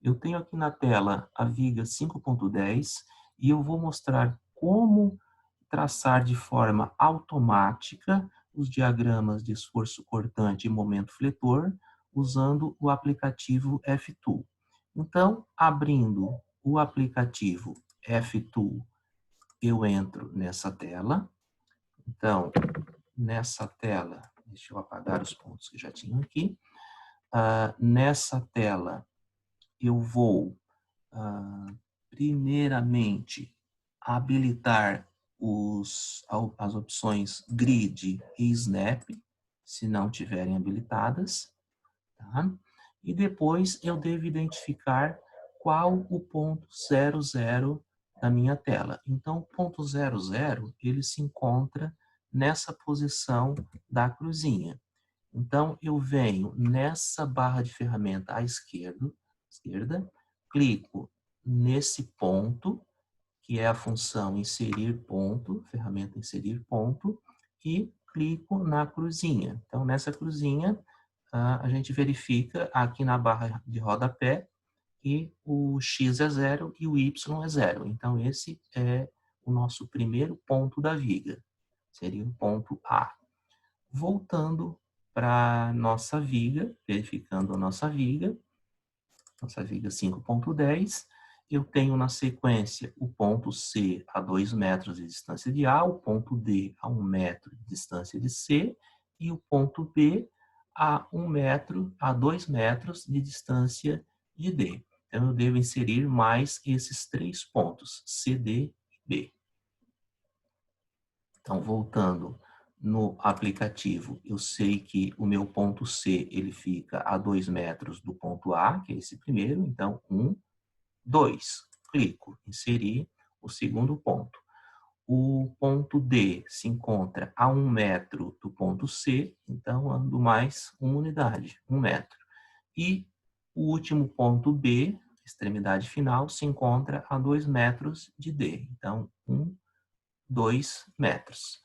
Eu tenho aqui na tela a viga 5.10 e eu vou mostrar como traçar de forma automática os diagramas de esforço cortante e momento fletor usando o aplicativo F-Tool. Então, abrindo o aplicativo F-Tool, eu entro nessa tela. Então, nessa tela, deixa eu apagar os pontos que já tinham aqui. Nessa tela, eu vou, primeiramente, habilitar as opções Grid e Snap, se não tiverem habilitadas. Tá? E depois eu devo identificar qual o ponto 00 da minha tela. Então, o ponto 00, ele se encontra nessa posição da cruzinha. Então, eu venho nessa barra de ferramenta à esquerda, clico nesse ponto, que é a função inserir ponto, ferramenta inserir ponto, e clico na cruzinha. Então, nessa cruzinha, a gente verifica aqui na barra de rodapé que o X é 0 e o Y é 0. Então, esse é o nosso primeiro ponto da viga. Seria o ponto A. Voltando para a nossa viga, verificando a nossa viga 5.10, eu tenho na sequência o ponto C a 2 metros de distância de A, o ponto D a 1 metro de distância de C e o ponto B a 1 metro a 2 metros de distância de D. Então, eu devo inserir mais esses três pontos, C, D e B. Então, voltando no aplicativo, eu sei que o meu ponto C ele fica a 2 metros do ponto A, que é esse primeiro. Então, 1, 2. Clico, inserir o segundo ponto. O ponto D se encontra a 1 metro do ponto C, então ando mais uma unidade, 1 metro. E o último ponto B, extremidade final, se encontra a 2 metros de D. Então, 1, 2 metros.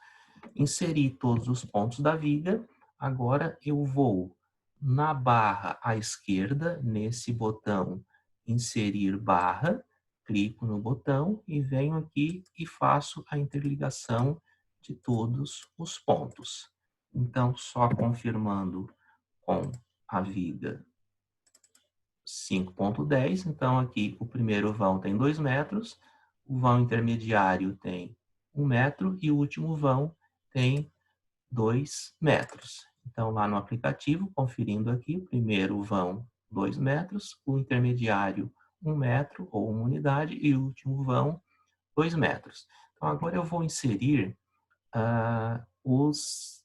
Inseri todos os pontos da viga. Agora eu vou na barra à esquerda, nesse botão inserir barra, clico no botão e venho aqui e faço a interligação de todos os pontos. Então, só confirmando com a viga 5.10, então aqui o primeiro vão tem 2 metros, o vão intermediário tem 1 metro e o último vão tem 2 metros. Então, lá no aplicativo, conferindo aqui, o primeiro vão 2 metros, o intermediário 1 metro ou 1 unidade e o último vão 2 metros. Então, agora eu vou inserir os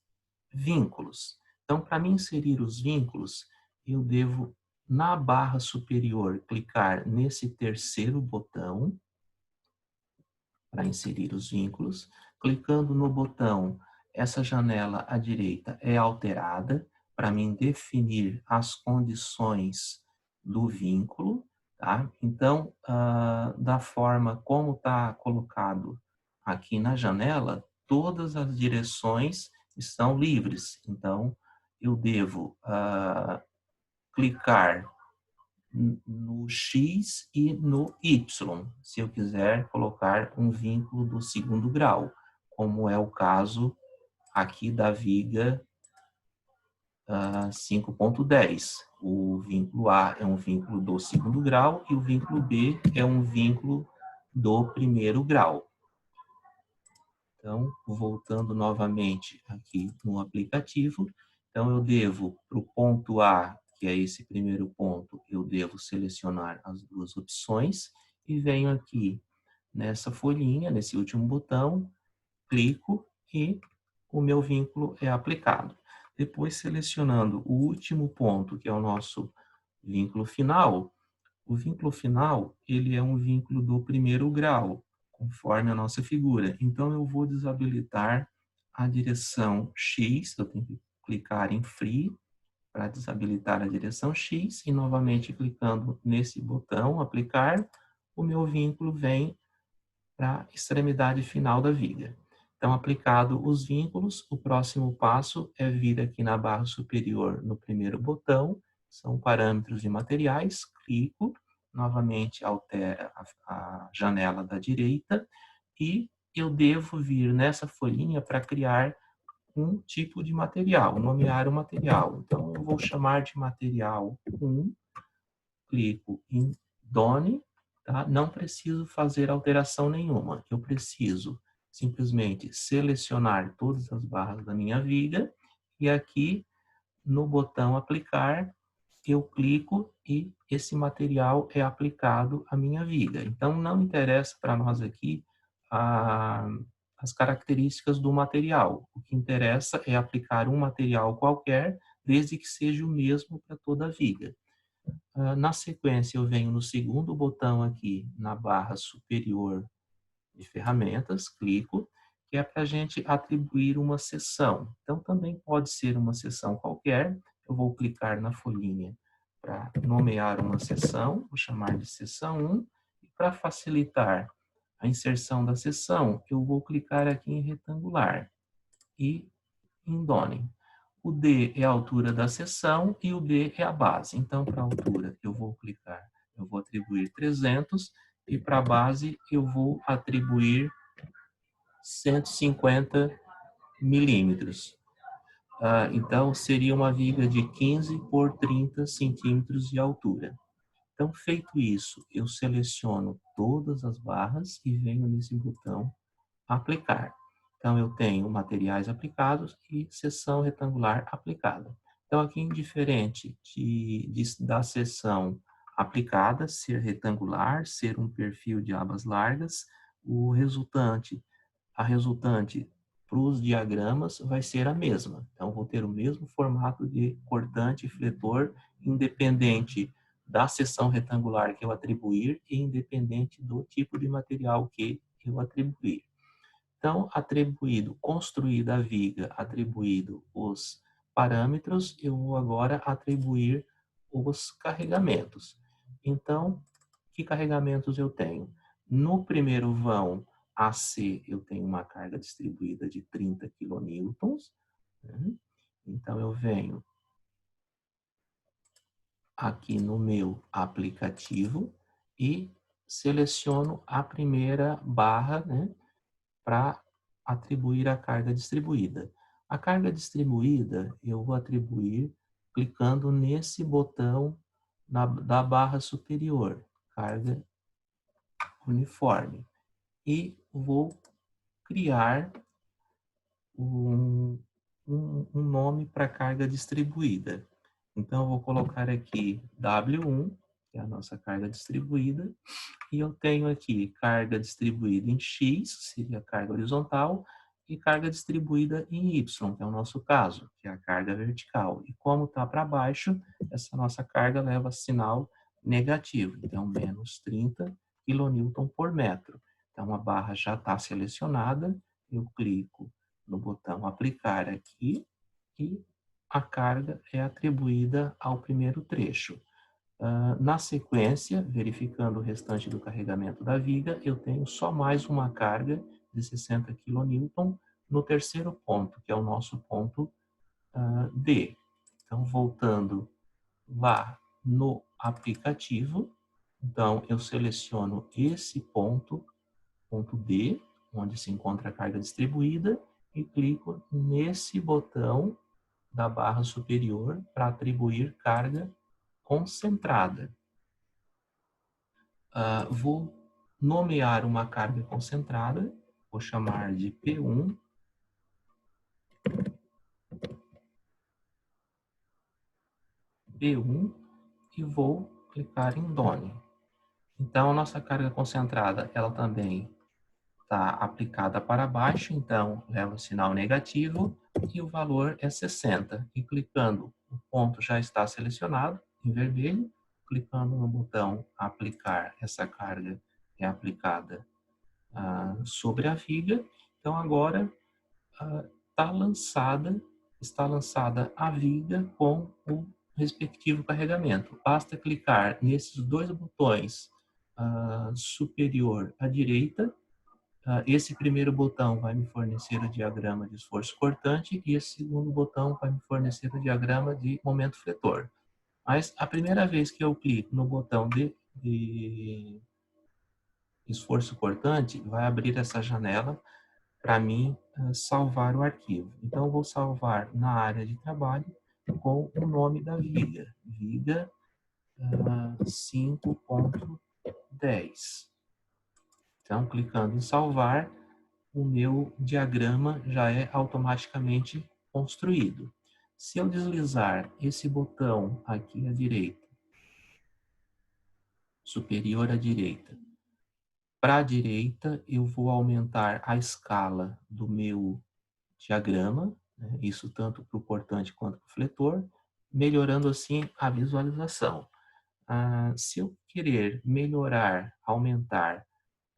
vínculos. Então, para mim inserir os vínculos, eu devo, na barra superior, clicar nesse terceiro botão para inserir os vínculos. Clicando no botão, essa janela à direita é alterada para mim definir as condições do vínculo. Tá? Então, da forma como está colocado aqui na janela, todas as direções estão livres. Então, eu devo clicar no X e no Y, se eu quiser colocar um vínculo do segundo grau, como é o caso aqui da viga 5.10. O vínculo A é um vínculo do segundo grau e o vínculo B é um vínculo do primeiro grau. Então, voltando novamente aqui no aplicativo, então eu devo, para o ponto A, que é esse primeiro ponto, eu devo selecionar as duas opções e venho aqui nessa folhinha, nesse último botão, clico e o meu vínculo é aplicado. Depois, selecionando o último ponto, que é o nosso vínculo final, o vínculo final, ele é um vínculo do primeiro grau, conforme a nossa figura. Então, eu vou desabilitar a direção X, eu tenho que clicar em Free para desabilitar a direção X e, novamente, clicando nesse botão, aplicar, o meu vínculo vem para a extremidade final da viga. Então, aplicado os vínculos, o próximo passo é vir aqui na barra superior no primeiro botão, são parâmetros de materiais, clico, novamente altera a janela da direita e eu devo vir nessa folhinha para criar um tipo de material, nomear o material. Então, eu vou chamar de material 1, clico em Done, tá? Não preciso fazer alteração nenhuma, eu preciso simplesmente selecionar todas as barras da minha viga e aqui no botão aplicar, eu clico e esse material é aplicado à minha viga. Então, não interessa para nós aqui as características do material. O que interessa é aplicar um material qualquer, desde que seja o mesmo para toda a viga. Na sequência, eu venho no segundo botão aqui, na barra superior de ferramentas, clico, que é para a gente atribuir uma seção. Então, também pode ser uma seção qualquer. Eu vou clicar na folhinha para nomear uma seção, vou chamar de seção 1. E para facilitar a inserção da seção, eu vou clicar aqui em retangular e em Done. O D é a altura da seção e o B é a base. Então, para a altura, eu vou clicar, eu vou atribuir 300 e para a base eu vou atribuir 150 milímetros. Então, seria uma viga de 15 por 30 centímetros de altura. Então, feito isso, eu seleciono todas as barras e venho nesse botão aplicar. Então, eu tenho materiais aplicados e seção retangular aplicada. Então, aqui, indiferente da seção aplicada, ser retangular, ser um perfil de abas largas, a resultante para os diagramas vai ser a mesma. Então, vou ter o mesmo formato de cortante e fletor, independente da seção retangular que eu atribuir e independente do tipo de material que eu atribuir. Então, atribuído, construída a viga, atribuído os parâmetros, eu vou agora atribuir os carregamentos. Então, que carregamentos eu tenho? No primeiro vão AC, eu tenho uma carga distribuída de 30 kN. Né? Então, eu venho aqui no meu aplicativo e seleciono a primeira barra, né, para atribuir a carga distribuída. A carga distribuída eu vou atribuir clicando nesse botão da barra superior, carga uniforme. E vou criar um nome para carga distribuída. Então, eu vou colocar aqui W1, que é a nossa carga distribuída, e eu tenho aqui carga distribuída em X, seria a carga horizontal, e carga distribuída em Y, que é o nosso caso, que é a carga vertical. E como está para baixo, essa nossa carga leva sinal negativo, então menos 30 kN por metro. Então a barra já está selecionada, eu clico no botão aplicar aqui e a carga é atribuída ao primeiro trecho. Na sequência, verificando o restante do carregamento da viga, eu tenho só mais uma carga de 60 kN no terceiro ponto, que é o nosso ponto D. Então, voltando lá no aplicativo, então eu seleciono esse ponto, ponto D, onde se encontra a carga distribuída, e clico nesse botão da barra superior para atribuir carga concentrada. Vou nomear uma carga concentrada, vou chamar de P1. P1 e vou clicar em Done. Então, a nossa carga concentrada, ela também está aplicada para baixo, então leva o sinal negativo e o valor é 60. E clicando, o ponto já está selecionado em vermelho, clicando no botão aplicar, essa carga é aplicada sobre a viga. Então agora está lançada a viga com o respectivo carregamento. Basta clicar nesses dois botões superior à direita. Esse primeiro botão vai me fornecer o diagrama de esforço cortante e esse segundo botão vai me fornecer o diagrama de momento fletor. Mas a primeira vez que eu clico no botão de esforço cortante vai abrir essa janela para mim salvar o arquivo. Então, eu vou salvar na área de trabalho com o nome da viga, viga 5.10. Então, clicando em salvar, o meu diagrama já é automaticamente construído. Se eu deslizar esse botão aqui à direita, superior à direita, para a direita, eu vou aumentar a escala do meu diagrama, né? Isso tanto para o cortante quanto para o fletor, melhorando assim a visualização. Se eu querer melhorar, aumentar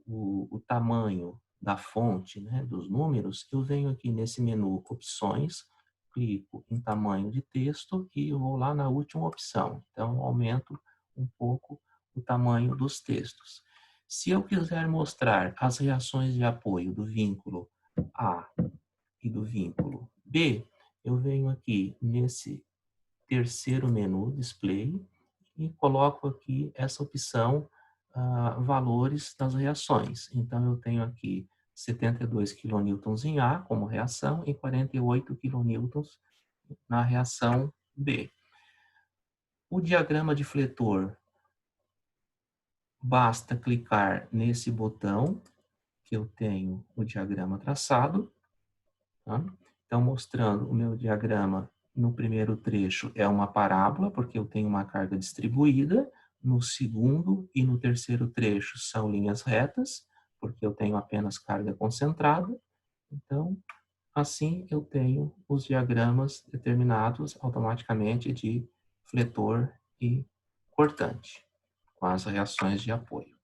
o tamanho da fonte, né, dos números, eu venho aqui nesse menu opções, clico em tamanho de texto e eu vou lá na última opção. Então, aumento um pouco o tamanho dos textos. Se eu quiser mostrar as reações de apoio do vínculo A e do vínculo B, eu venho aqui nesse terceiro menu, display, e coloco aqui essa opção valores das reações. Então, eu tenho aqui 72 kN em A como reação e 48 kN na reação B. O diagrama de fletor, basta clicar nesse botão que eu tenho o diagrama traçado. Tá? Então, mostrando o meu diagrama no primeiro trecho é uma parábola, porque eu tenho uma carga distribuída. No segundo e no terceiro trecho são linhas retas, porque eu tenho apenas carga concentrada. Então, assim eu tenho os diagramas determinados automaticamente de fletor e cortante, com as reações de apoio.